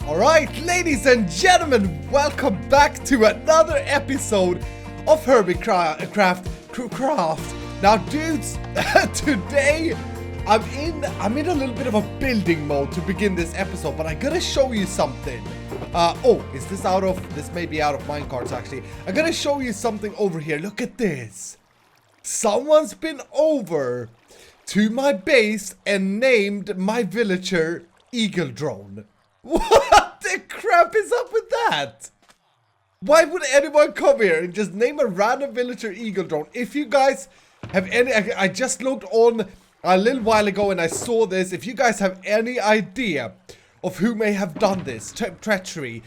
Alright, ladies and gentlemen, welcome back to another episode of HermitCraft. Now, dudes, today I'm in a little bit of a building mode to begin this episode, but I gotta show you something. This may be out of minecarts actually. I gotta show you something over here. Look at this. Someone's been over to my base and named my villager Eagle Drone. What the crap is up with that? Why would anyone come here and just name a random villager Eagle Drone? If you guys have any, I just looked on a little while ago and I saw this. If you guys have any idea of who may have done this treachery,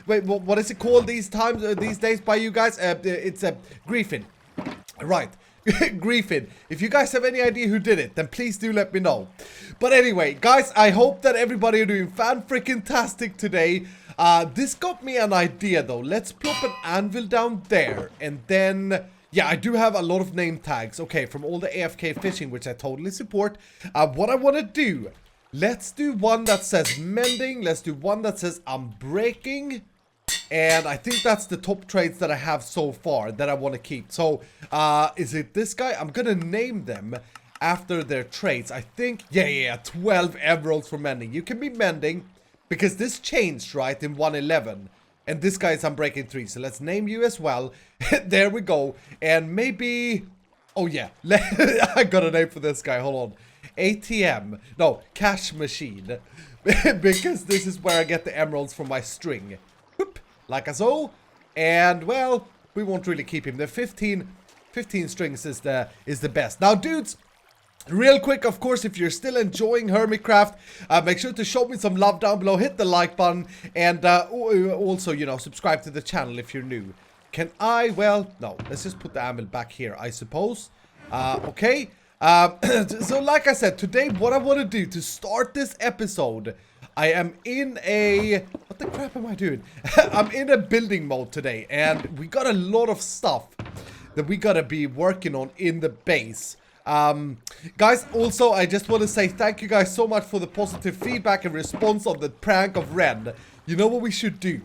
wait, what is it called these days by you guys? It's griefing, right? Griefing. If you guys have any idea who did it, then please do let me know. But anyway, guys, I hope that everybody are doing fan-freaking-tastic today. This got me an idea though. Let's plop an anvil down there, and then yeah, I do have a lot of name tags. Okay, from all the AFK fishing, which I totally support. What I want to do, let's do one that says mending. Let's do one that says unbreaking. And I think that's the top traits that I have so far that I want to keep. So, is it this guy? I'm going to name them after their traits. I think, yeah, 12 emeralds for mending. You can be mending because this changed, right, in 1.11. And this guy is unbreaking 3. So let's name you as well. There we go. And maybe, oh yeah, I got a name for this guy. Hold on. ATM. No, cash machine. Because this is where I get the emeralds from my string. Whoop. Like so, and well, we won't really keep him. The 15 strings is the best. Now, dudes, real quick, of course, if you're still enjoying HermitCraft, make sure to show me some love down below. Hit the like button, and also, you know, subscribe to the channel if you're new. Can I? Well, no. Let's just put the anvil back here, I suppose. Okay. So, like I said, today, what I want to do to start this episode, I am in a... What the crap am I doing? I'm in a building mode today, and we got a lot of stuff that we gotta be working on in the base. Guys, also, I just want to say thank you guys so much for the positive feedback and response on the prank of Ren. You know what we should do?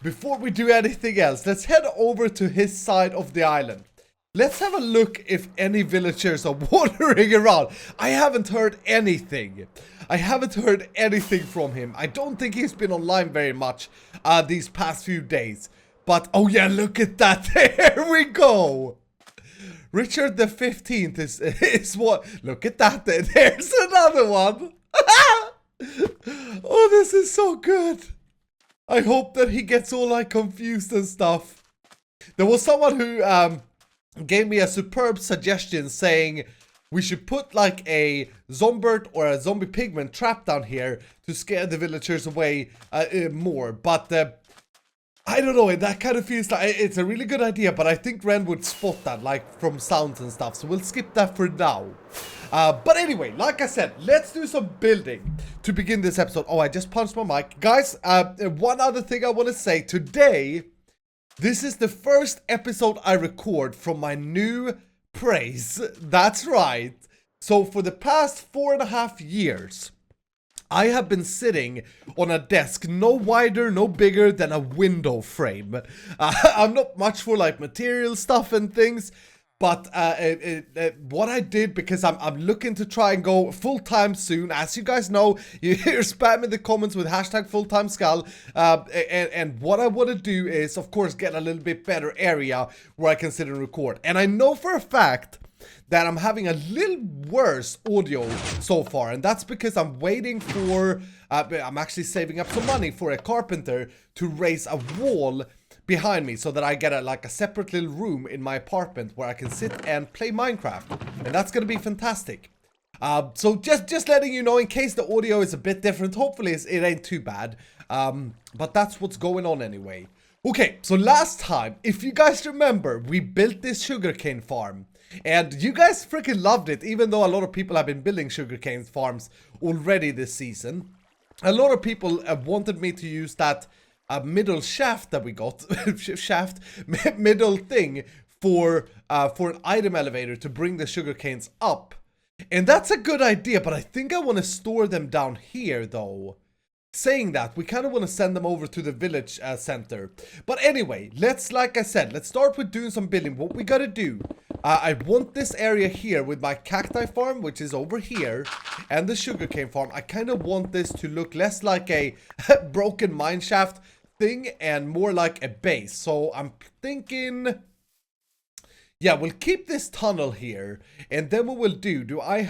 Before we do anything else, let's head over to his side of the island. Let's have a look if any villagers are wandering around. I haven't heard anything. I haven't heard anything from him. I don't think he's been online very much these past few days. But, oh yeah, look at that. There we go. Richard the 15th is what? Look at that. There's another one. Oh, this is so good. I hope that he gets all like confused and stuff. There was someone who gave me a superb suggestion saying we should put like a zombie or a zombie pigman trap down here to scare the villagers away more. But I don't know, that kind of feels like it's a really good idea, but I think Ren would spot that like from sounds and stuff, so we'll skip that for now. But anyway, like I said, let's do some building to begin this episode. Oh, I just punched my mic. Guys, one other thing I want to say. Today, this is the first episode I record from my new place. That's right. So for the past 4.5 years, I have been sitting on a desk no wider, no bigger than a window frame. I'm not much for like material stuff and things, but what I did, because I'm looking to try and go full-time soon. As you guys know, you're spamming the comments with hashtag full-time skull. And what I want to do is, of course, get a little bit better area where I can sit and record. And I know for a fact that I'm having a little worse audio so far, and that's because I'm waiting for, I'm actually saving up some money for a carpenter to raise a wall behind me so that I get like a separate little room in my apartment where I can sit and play Minecraft, and that's gonna be fantastic. So just letting you know in case the audio is a bit different. Hopefully it ain't too bad, but that's what's going on anyway. Okay, so last time, if you guys remember, we built this sugarcane farm. And you guys freaking loved it, even though a lot of people have been building sugarcane farms already this season. A lot of people wanted me to use that middle shaft that we got, middle thing for an item elevator to bring the sugarcanes up. And that's a good idea, but I think I want to store them down here though. saying that, we kind of want to send them over to the village center. But anyway, like I said, let's start with doing some building. What we gotta do, I want this area here with my cacti farm, which is over here, and the sugarcane farm. I kind of want this to look less like a broken mineshaft thing and more like a base. So I'm thinking, yeah, we'll keep this tunnel here, and then what we'll do I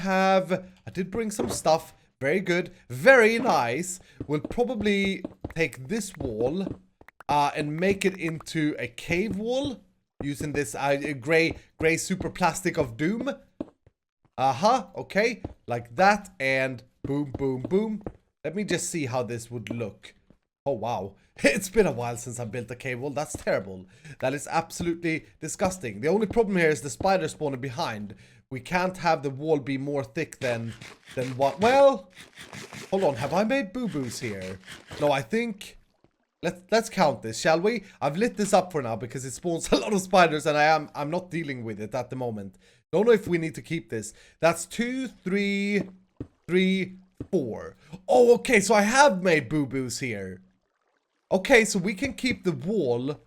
did bring some stuff. Very good, very nice. We'll probably take this wall and make it into a cave wall using this gray super plastic of doom. Okay, like that, and boom, boom, boom. Let me just see how this would look. Oh, wow. It's been a while since I built a cave wall. That's terrible. That is absolutely disgusting. The only problem here is the spider spawning behind. We can't have the wall be more thick than what? Well, hold on. Have I made boo-boos here? No, I think... Let's count this, shall we? I've lit this up for now because it spawns a lot of spiders and I'm not dealing with it at the moment. Don't know if we need to keep this. That's 2, 3, 4. Oh, okay. So I have made boo-boos here. Okay, so we can keep the wall.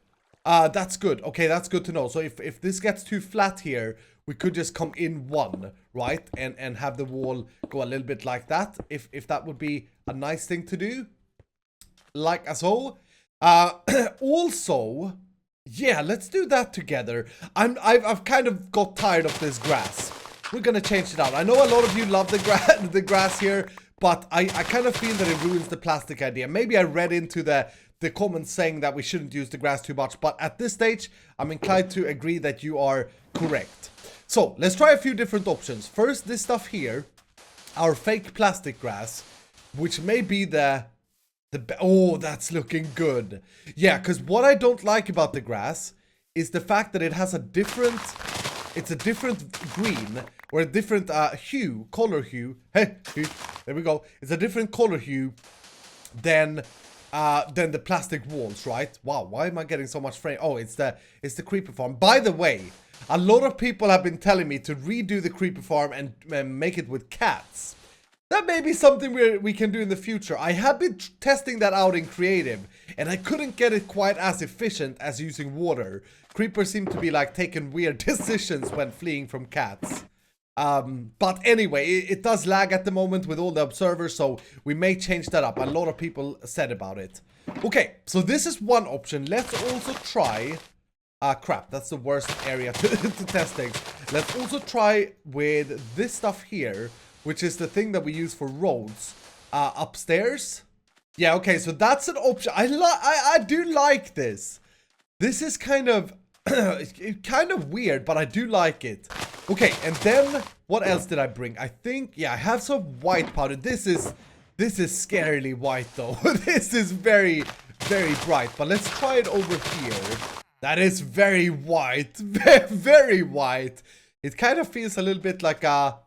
That's good. Okay, that's good to know. So if this gets too flat here, we could just come in one, right? And have the wall go a little bit like that. If that would be a nice thing to do. Like so. Also, yeah, let's do that together. I've kind of got tired of this grass. We're gonna change it out. I know a lot of you love the grass here, but I kind of feel that it ruins the plastic idea. Maybe I read into the comments saying that we shouldn't use the grass too much, but at this stage, I'm inclined to agree that you are correct. So, let's try a few different options. First, this stuff here, our fake plastic grass, which may be oh, that's looking good. Yeah, because what I don't like about the grass is the fact that it has it's a different green, or a different color hue. Hey, there we go. It's a different color hue than the plastic walls, right? Wow, why am I getting so much frame? Oh, it's the creeper farm. By the way, a lot of people have been telling me to redo the creeper farm and make it with cats. That may be something we can do in the future. I have been testing that out in creative, and I couldn't get it quite as efficient as using water. Creepers seem to be like taking weird decisions when fleeing from cats. But anyway, it does lag at the moment with all the observers, so we may change that up. A lot of people said about it. Okay, so this is one option. Let's also try... crap, that's the worst area to test things. Let's also try with this stuff here, which is the thing that we use for roads. Upstairs. Yeah, okay, so that's an option. I do like this. This is kind of... kind of weird, but I do like it. Okay, and then what else did I bring? I think, yeah, I have some white powder. This is scarily white though. This is very, very bright. But let's try it over here. That is very white. Very white. It kind of feels a little bit like a...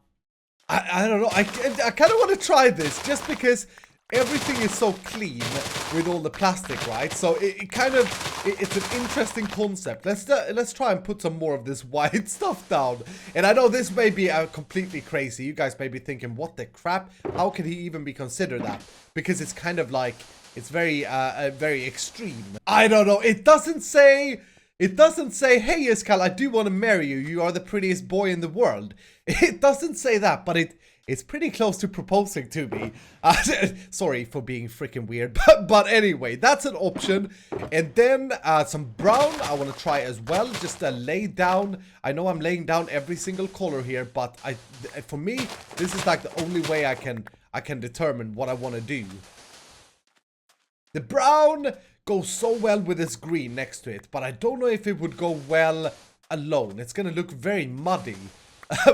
I don't know. I kind of want to try this just because everything is so clean with all the plastic, right? So it's an interesting concept. Let's try and put some more of this white stuff down. And I know this may be completely crazy. You guys may be thinking, what the crap? How can he even be considered that? Because it's kind of like, it's very very extreme. I don't know. It doesn't say, hey Iskal, I do want to marry you. You are the prettiest boy in the world. It doesn't say that, but it's pretty close to proposing to me. Sorry for being freaking weird. But anyway, that's an option. And then some brown I want to try as well. Just lay down. I know I'm laying down every single color here, but for me, this is like the only way I can determine what I want to do. The brown goes so well with this green next to it, but I don't know if it would go well alone. It's going to look very muddy,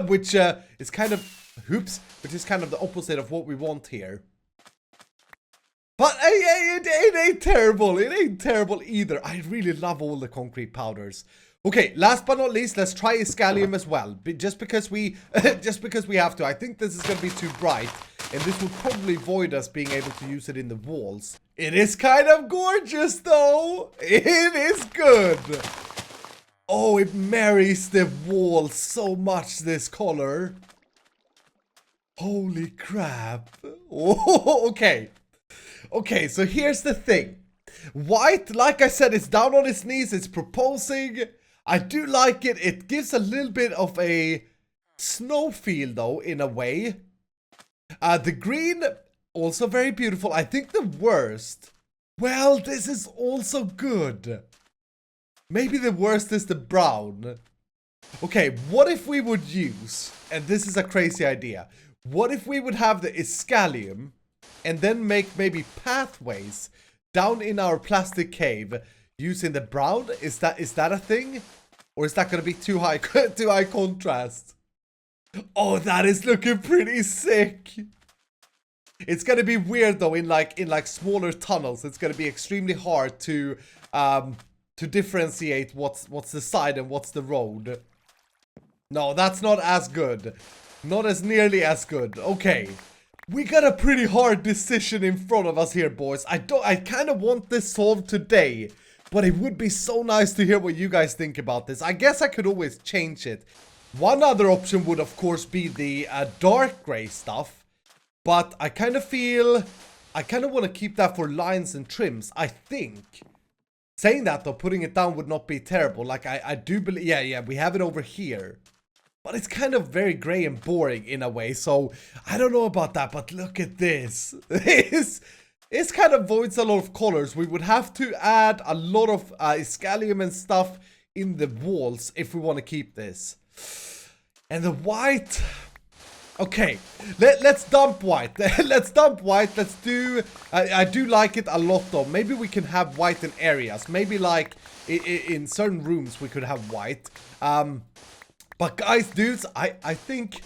which is kind of... Oops, which is kind of the opposite of what we want here. But it ain't terrible. It ain't terrible either. I really love all the concrete powders. Okay, last but not least, let's try Iscalium as well. Just because we have to. I think this is going to be too bright. And this will probably void us being able to use it in the walls. It is kind of gorgeous though. It is good. Oh, it marries the walls so much, this color. Holy crap. Oh, okay. Okay, so here's the thing. White, like I said, is down on his knees. It's proposing. I do like it. It gives a little bit of a snow feel, though, in a way. The green, also very beautiful. I think the worst. Well, this is also good. Maybe the worst is the brown. Okay, what if we would use, and this is a crazy idea, what if we would have the Iscalium and then make maybe pathways down in our plastic cave using the brown? Is that a thing? Or is that going to be too high contrast? Oh, that is looking pretty sick. It's going to be weird though in like smaller tunnels. It's going to be extremely hard to differentiate what's the side and what's the road. No, that's not as good. Not as nearly as good. Okay. We got a pretty hard decision in front of us here, boys. I kind of want this solved today, but it would be so nice to hear what you guys think about this. I guess I could always change it. One other option would, of course, be the dark gray stuff, but I kind of feel I kind of want to keep that for lines and trims, I think. Saying that, though, putting it down would not be terrible. Like, I do believe... Yeah, we have it over here. But it's kind of very gray and boring in a way, so I don't know about that, but look at this. This kind of voids a lot of colors. We would have to add a lot of Iscalium and stuff in the walls if we want to keep this. And the white... Okay, let's dump white. Let's dump white. Let's do... I do like it a lot, though. Maybe we can have white in areas. Maybe, like, in certain rooms we could have white. But guys, dudes, I think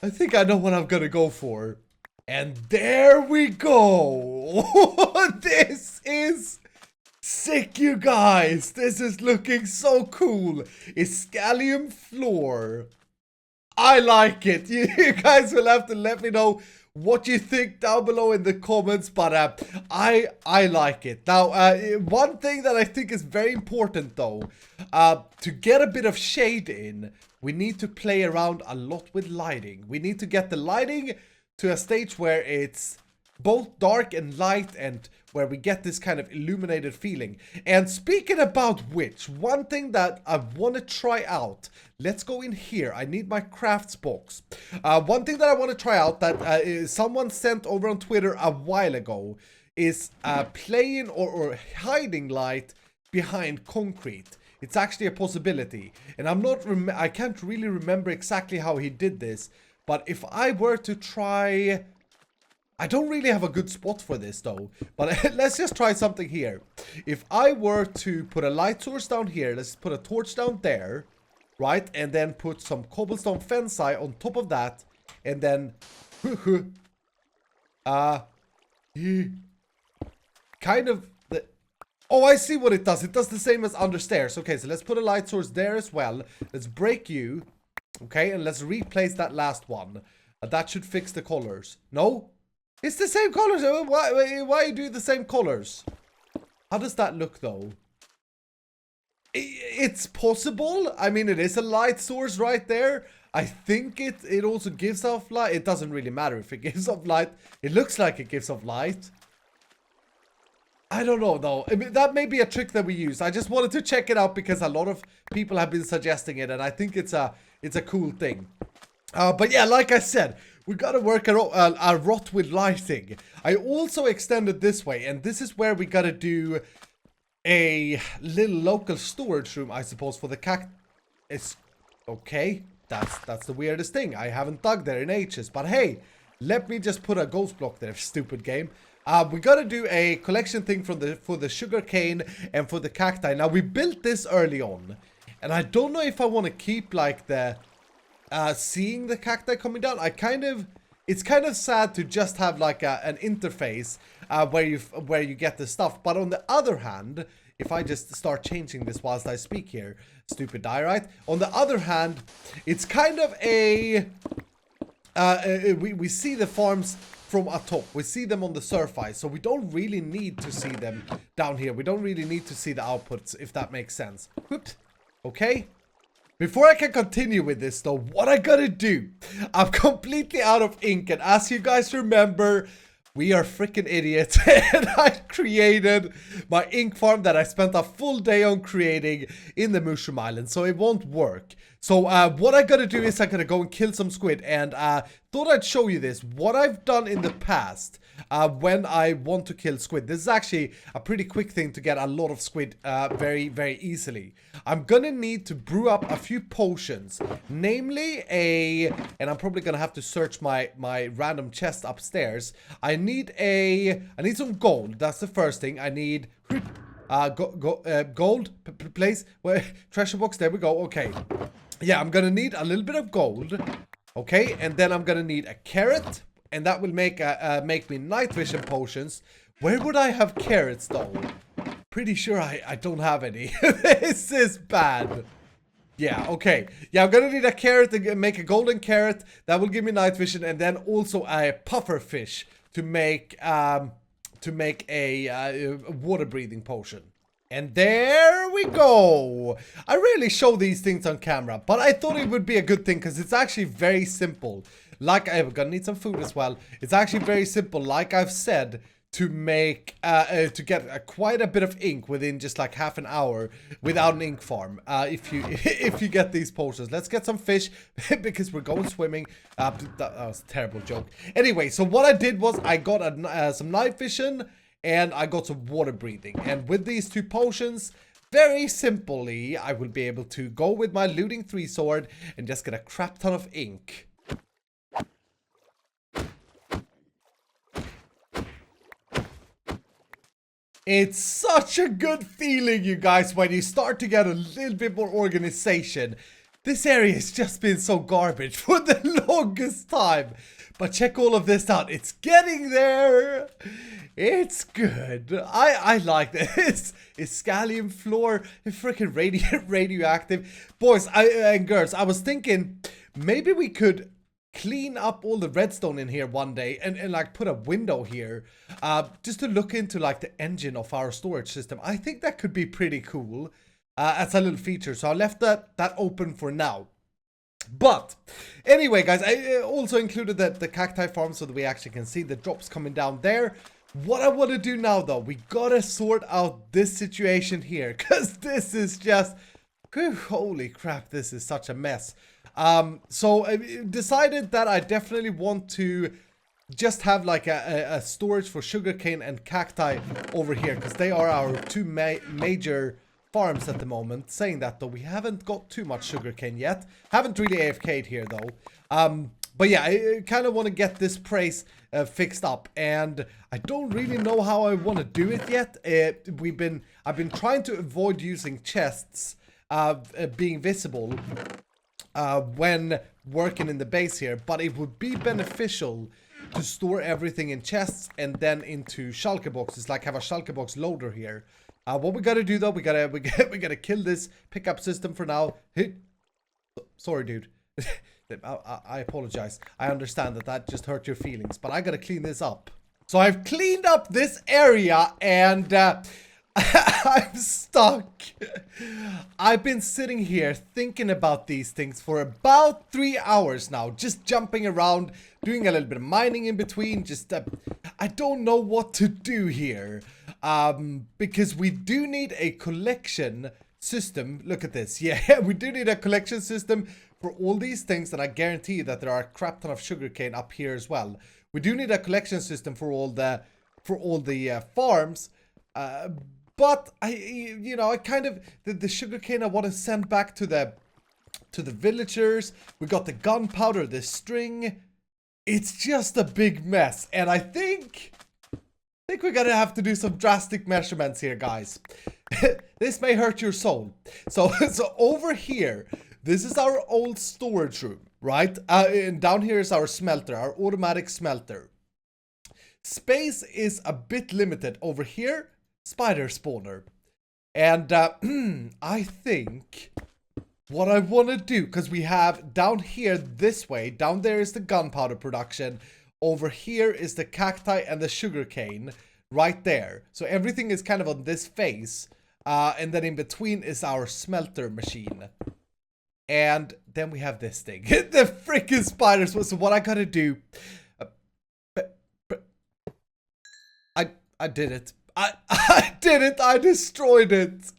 I know what I'm gonna go for. And there we go. This is sick, you guys. This is looking so cool. Iscalium floor. I like it. You guys will have to let me know what you think down below in the comments, but I like it. Now, one thing that I think is very important, though, to get a bit of shade in, we need to play around a lot with lighting. We need to get the lighting to a stage where it's both dark and light and where we get this kind of illuminated feeling. And speaking about which, one thing that I want to try out, let's go in here. I need my crafts box. One thing that I want to try out that someone sent over on Twitter a while ago is playing or hiding light behind concrete. It's actually a possibility. And I can't really remember exactly how he did this, but if I were to try... I don't really have a good spot for this, though. But let's just try something here. If I were to put a light source down here, let's put a torch down there, right? And then put some cobblestone fence on top of that. And then... kind of... Oh, I see what it does. It does the same as under stairs. Okay, so let's put a light source there as well. Let's break you. Okay, and let's replace that last one. That should fix the colors. No? It's the same colors. Why do the same colors? How does that look, though? It's possible. I mean, it is a light source right there. I think it also gives off light. It doesn't really matter if it gives off light. It looks like it gives off light. I don't know, though. I mean, that may be a trick that we use. I just wanted to check it out because a lot of people have been suggesting it, and I think it's a cool thing. But yeah, like I said, we gotta work a lot with lighting. I also extended this way, and this is where we gotta do a little local storage room, I suppose, for the cactus. Okay, that's the weirdest thing. I haven't dug there in ages, but hey, let me just put a ghost block there, stupid game. We gotta do a collection thing for the sugarcane and for the cacti. Now, we built this early on, and I don't know if I want to keep, like, the... seeing the cacti coming down. It's kind of sad to just have like an interface where you get the stuff. But on the other hand, if I just start changing this whilst I speak here, stupid diorite. On the other hand, it's kind of a we see the farms from atop. We see them on the surface, so we don't really need to see them down here. We don't really need to see the outputs, if that makes sense. Whoops. Okay. Before I can continue with this, though, what I gotta do, I'm completely out of ink, and as you guys remember, We are freaking idiots. And I created my ink farm that I spent a full day on creating in the Mushroom Island. So it won't work. So what I gotta do is I gotta go and kill some squid. And thought I'd show you this. What I've done in the past when I want to kill squid. This is actually a pretty quick thing to get a lot of squid very, very easily. I'm gonna need to brew up a few potions. Namely and I'm probably gonna have to search my random chest upstairs. I need some gold. That's the first thing. I need gold. Place where treasure box. There we go. Okay. Yeah, I'm gonna need a little bit of gold. Okay, and then I'm gonna need a carrot, and that will make me night vision potions. Where would I have carrots though? Pretty sure I don't have any. This is bad. Yeah, okay. Yeah, I'm gonna need a carrot to make a golden carrot. That will give me night vision, and then also a puffer fish to make a water breathing potion. And there we go. I rarely show these things on camera, but I thought it would be a good thing because it's actually very simple. Like, I'm gonna need some food as well. It's actually very simple, like I've said, to make to get quite a bit of ink within just like half an hour without an ink farm. If you get these potions. Let's get some fish because we're going swimming. That was a terrible joke. Anyway, so what I did was I got some night vision. And I got some water breathing. And with these two potions, very simply, I will be able to go with my looting 3 sword and just get a crap ton of ink. It's such a good feeling, you guys, when you start to get a little bit more organization. This area has just been so garbage for the longest time. But check all of this out. It's getting there. It's good. I like this. It's scallion floor. It's freaking radioactive. Boys and girls, I was thinking maybe we could clean up all the redstone in here one day and like put a window here just to look into like the engine of our storage system. I think that could be pretty cool as a little feature. So I left that open for now. But anyway, guys, I also included the cacti farm so that we actually can see the drops coming down there. What I want to do now, though, we gotta sort out this situation here, because this is just, holy crap, this is such a mess. So I decided that I definitely want to just have like a storage for sugarcane and cacti over here, because they are our two major farms at the moment. Saying that, though, we haven't got too much sugarcane yet. Haven't really AFK'd here, though. But yeah, I kind of want to get this place fixed up, and I don't really know how I want to do it yet. I've been trying to avoid using chests being visible when working in the base here, but it would be beneficial to store everything in chests and then into shulker boxes, like have a shulker box loader here. What we gotta do though, we gotta kill this pickup system for now. Hey, sorry, dude. I apologize. I understand that just hurt your feelings, but I gotta clean this up. So I've cleaned up this area, and I'm stuck. I've been sitting here thinking about these things for about 3 hours now, just jumping around, doing a little bit of mining in between. Just I don't know what to do here, because we do need a collection system. Look at this. Yeah, we do need a collection system for all these things, and I guarantee you that there are a crap ton of sugarcane up here as well. We do need a collection system for all the farms, but I kind of the sugarcane I want to send back to the villagers. We got the gunpowder, the string. It's just a big mess, and I think we're gonna have to do some drastic measurements here, guys. This may hurt your soul. So over here, this is our old storage room, right? And down here is our smelter, our automatic smelter. Space is a bit limited. Over here, spider spawner. And I think what I want to do, because we have down here this way, down there is the gunpowder production. Over here is the cacti and the sugarcane right there. So everything is kind of on this face. And then in between is our smelter machine. And then we have this thing. The freaking spiders. So what I gotta do... I did it. I did it. I destroyed it.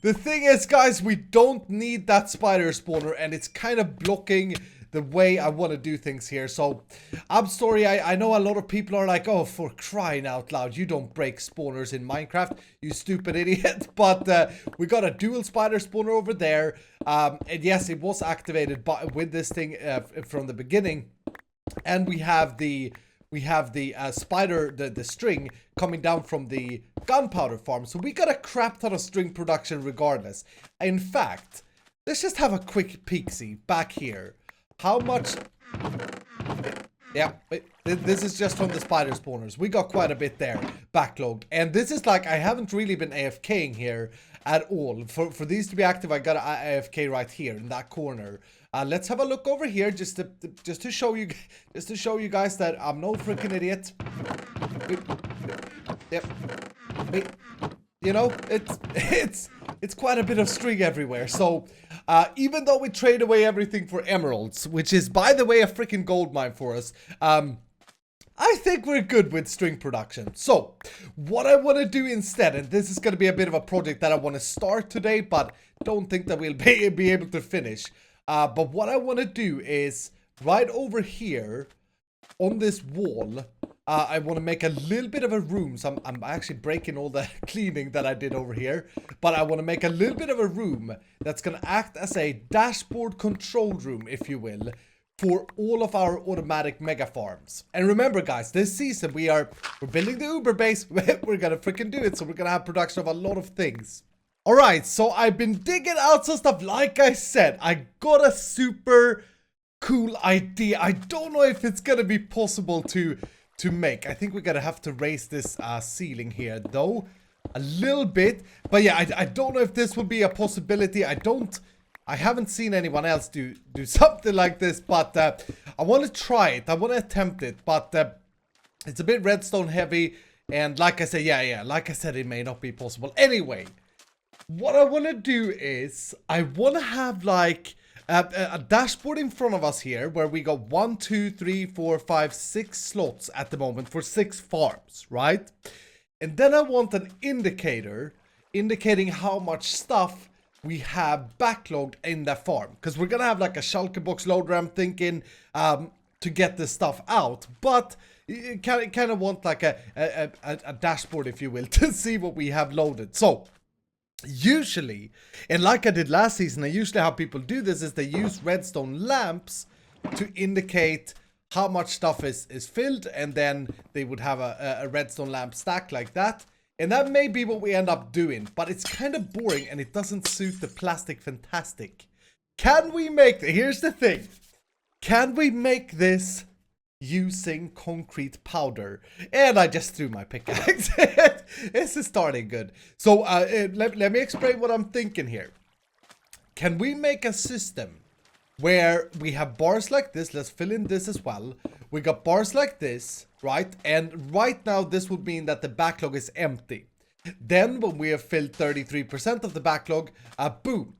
The thing is, guys, we don't need that spider spawner, and it's kind of blocking the way I want to do things here. So, I'm sorry, I know a lot of people are like, oh, for crying out loud, you don't break spawners in Minecraft, you stupid idiot. But we got a dual spider spawner over there. And yes, it was activated with this thing from the beginning. And we have the spider, the string coming down from the gunpowder farm. So we got a crap ton of string production regardless. In fact, let's just have a quick peek-see back here. How much... Yeah, this is just from the spider spawners. We got quite a bit there backlogged. And this is like, I haven't really been AFKing here at all. For these to be active, I got an AFK right here in that corner. Let's have a look over here just to show you guys that I'm no freaking idiot. Yep. You know, it's quite a bit of string everywhere. So even though we trade away everything for emeralds, which is by the way a freaking gold mine for us, I think we're good with string production. So what I want to do instead, and this is going to be a bit of a project that I want to start today, but don't think that we'll be able to finish. But what I want to do is right over here on this wall, I want to make a little bit of a room. So I'm actually breaking all the cleaning that I did over here. But I want to make a little bit of a room that's going to act as a dashboard control room, if you will, for all of our automatic mega farms. And remember, guys, this season we're building the Uber base. We're going to freaking do it. So we're going to have production of a lot of things. Alright, so I've been digging out some stuff. Like I said, I got a super cool idea. I don't know if it's gonna be possible to make. I think we're gonna have to raise this ceiling here, though, a little bit. But yeah, I don't know if this will be a possibility. I haven't seen anyone else do something like this, but I want to try it. I want to attempt it, but it's a bit redstone heavy. And like I said, yeah, like I said, it may not be possible. Anyway, what I want to do is I want to have like a dashboard in front of us here where we got 1, 2, 3, 4, 5, 6 slots at the moment for 6 farms, right? And then I want an indicator indicating how much stuff we have backlogged in that farm, because we're gonna have like a shulker box loader, I'm thinking, to get this stuff out. But you kind of want like a dashboard, if you will, to see what we have loaded. So usually, and like I did last season, I usually how people do this is they use redstone lamps to indicate how much stuff is filled, and then they would have a redstone lamp stack like that. And that may be what we end up doing, but it's kind of boring and it doesn't suit the plastic fantastic. Can we make, here's the thing, can we make this using concrete powder? And I just threw my pickaxe. This is starting good. So let me explain what I'm thinking here. Can we make a system where we have bars like this? Let's fill in this as well. We got bars like this, right? And right now this would mean that the backlog is empty. Then when we have filled 33% of the backlog, boom,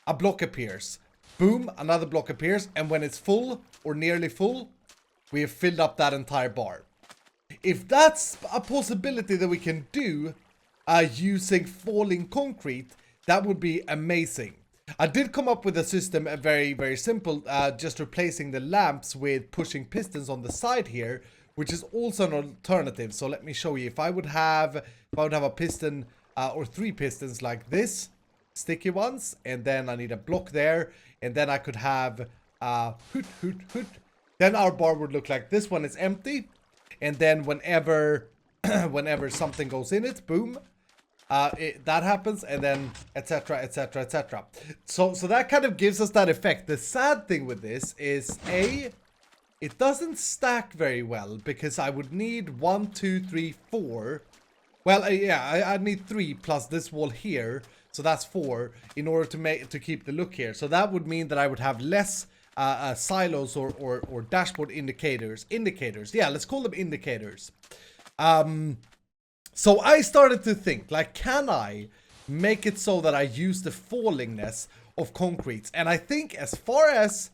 a block appears. Boom, another block appears. And when it's full or nearly full, we have filled up that entire bar. If that's a possibility that we can do using falling concrete, that would be amazing. I did come up with a system, very, very simple, just replacing the lamps with pushing pistons on the side here, which is also an alternative. So let me show you. If I would have a piston or 3 pistons like this, sticky ones, and then I need a block there, and then I could have hoot, hoot, hoot. Then our bar would look like this one is empty. And then whenever something goes in it, boom, that happens, and then etc, etc, etc. So that kind of gives us that effect. The sad thing with this is it doesn't stack very well, because I would need 1, 2, 3, 4. Well, yeah, I'd need 3 plus this wall here, so that's 4 in order to keep the look here. So that would mean that I would have less silos or dashboard indicators. Yeah, let's call them indicators. So I started to think, like, can I make it so that I use the fallingness of concrete? And I think as far as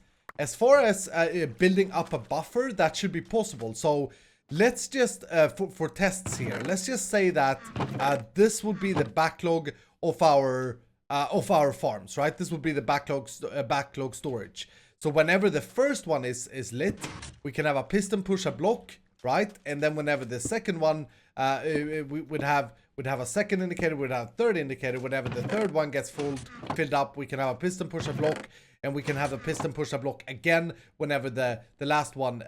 building up a buffer, that should be possible. So let's just, for tests here, let's just say that this would be the backlog of our farms, right? This would be the backlog storage. So whenever the first one is lit, we can have a piston push a block, right? And then whenever the second one, we would have a second indicator, we'd have a third indicator. Whenever the third one gets filled up, we can have a piston push a block, and we can have a piston push a block again whenever the last one,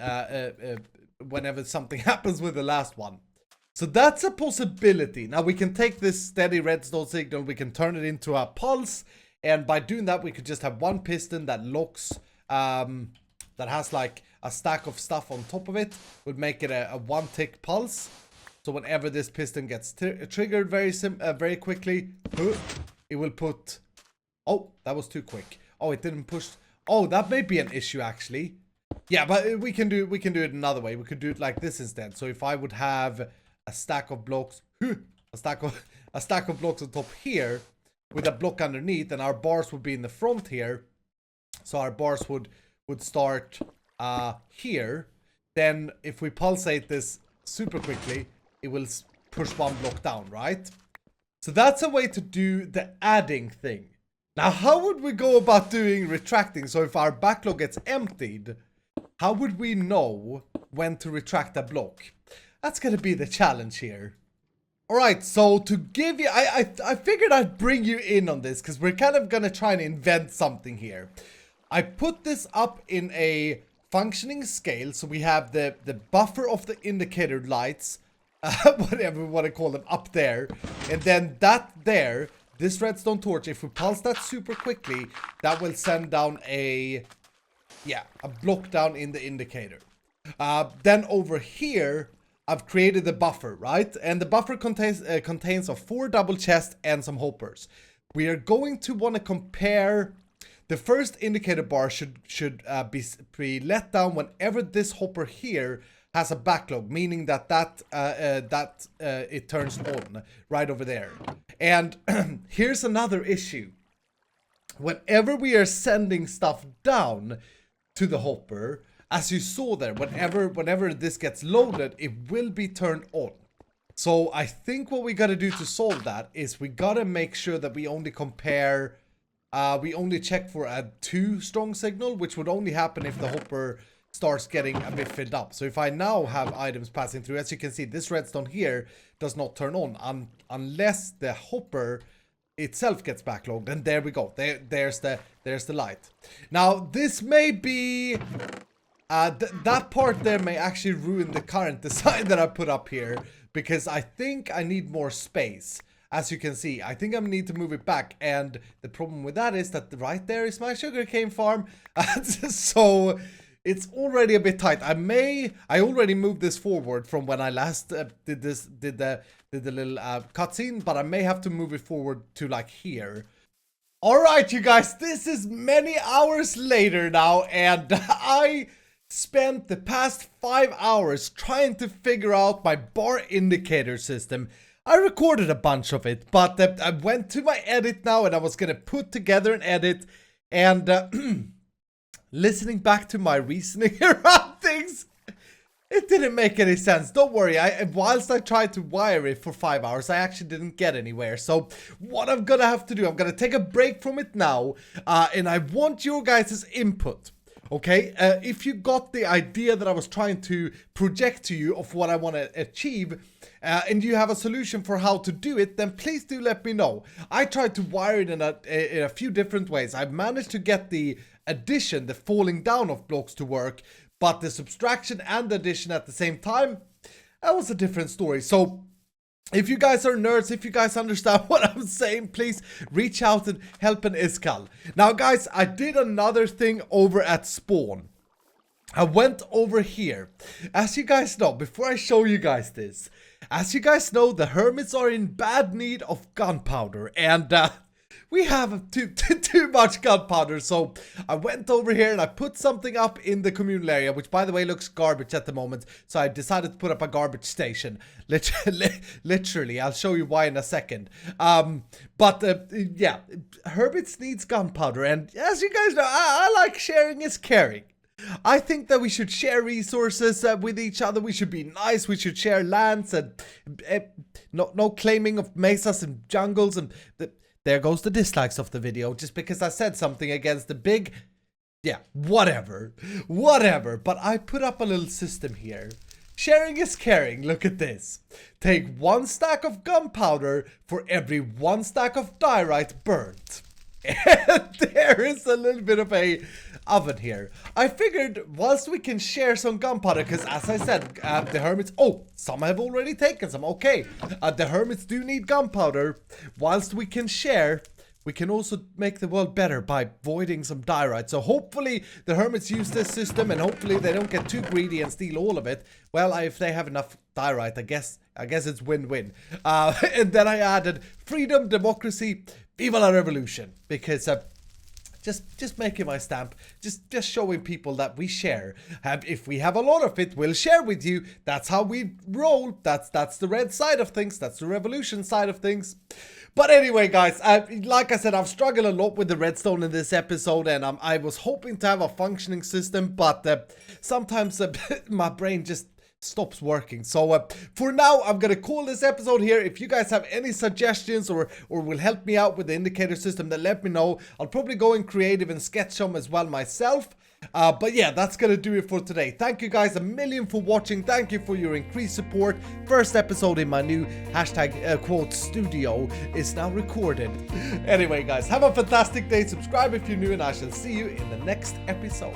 whenever something happens with the last one. So that's a possibility. Now we can take this steady redstone signal, we can turn it into a pulse, and by doing that we could just have one piston that locks, that has like a stack of stuff on top of it, would make it a one tick pulse. So whenever this piston gets triggered very quickly, it will put, oh, that was too quick. Oh, it didn't push. Oh, that may be an issue actually. Yeah, but we can do it another way. We could do it like this instead. So if I would have a stack of blocks, a stack of blocks on top here with a block underneath, and our bars would be in the front here. So our bars would start here. Then if we pulsate this super quickly, it will push one block down, right? So that's a way to do the adding thing. Now, how would we go about doing retracting? So if our backlog gets emptied, how would we know when to retract a block? That's gonna be the challenge here. Alright, so to give you, I figured I'd bring you in on this, because we're kind of gonna try and invent something here. I put this up in a functioning scale, so we have the buffer of the indicator lights, whatever we want to call them, up there. And then this redstone torch, if we pulse that super quickly, that will send down a block down in the indicator. Then over here, I've created the buffer, right? And the buffer contains of 4 double chests and some hoppers. We are going to want to compare. The first indicator bar should be let down whenever this hopper here has a backlog, meaning that it turns on right over there. And here's another issue. Whenever we are sending stuff down to the hopper, as you saw there, whenever this gets loaded, it will be turned on. So I think what we gotta do to solve that is we gotta make sure that we only compare, we only check for a 2 strong signal, which would only happen if the hopper starts getting a bit filled up. So if I now have items passing through, as you can see, this redstone here does not turn on unless the hopper itself gets backlogged. And there we go. There's the light. Now this may be that part there may actually ruin the current design that I put up here, because I think I need more space. As you can see, I think I need to move it back, and the problem with that is that right there is my sugarcane farm. So it's already a bit tight. I already moved this forward from when I last did the little cutscene, but I may have to move it forward to like here. Alright, you guys, this is many hours later now, and I spent the past 5 hours trying to figure out my bar indicator system. I recorded a bunch of it, but I went to my edit now, and I was gonna put together an edit, and listening back to my reasoning around things, it didn't make any sense. Don't worry, whilst I tried to wire it for 5 hours, I actually didn't get anywhere. So what I'm gonna have to do, I'm gonna take a break from it now, and I want your guys' input. Okay, if you got the idea that I was trying to project to you of what I want to achieve, and you have a solution for how to do it, then please do let me know. I tried to wire it in a few different ways. I've managed to get the addition, the falling down of blocks to work, but the subtraction and the addition at the same time, that was a different story. So if you guys are nerds, if you guys understand what I'm saying, please reach out and help an Iskal. Now guys, I did another thing over at Spawn. I went over here. As you guys know, before I show you guys this, as you guys know, the hermits are in bad need of gunpowder, and we have too much gunpowder. So I went over here and I put something up in the communal area, which by the way looks garbage at the moment. So I decided to put up a garbage station. Literally, I'll show you why in a second. Yeah, hermits needs gunpowder, and as you guys know, I like sharing is caring. I think that we should share resources with each other. We should be nice. We should share lands and no claiming of mesas and jungles. And there goes the dislikes of the video just because I said something against the big... Yeah, whatever. But I put up a little system here. Sharing is caring. Look at this. Take 1 stack of gunpowder for every 1 stack of diorite burnt. And there is a little bit of a oven here. I figured whilst we can share some gunpowder, because as I said, the hermits... Oh, some have already taken some. Okay, the hermits do need gunpowder. Whilst we can share, we can also make the world better by voiding some diorite. So hopefully the hermits use this system and hopefully they don't get too greedy and steal all of it. Well, if they have enough diorite, I guess it's win-win. And then I added freedom, democracy, viva la revolution. Because just making my stamp, just showing people that we share. If we have a lot of it, we'll share with you. That's how we roll. That's the red side of things. That's the revolution side of things. But anyway, guys, like I said, I've struggled a lot with the redstone in this episode, and I was hoping to have a functioning system, but sometimes my brain just stops working. So for now, I'm gonna call this episode here. If you guys have any suggestions or will help me out with the indicator system, then let me know. I'll probably go in creative and sketch some as well myself. But yeah, that's gonna do it for today. Thank you guys a million for watching. Thank you for your increased support. First episode in my new #quote studio is now recorded. Anyway, guys, have a fantastic day. Subscribe if you're new, and I shall see you in the next episode.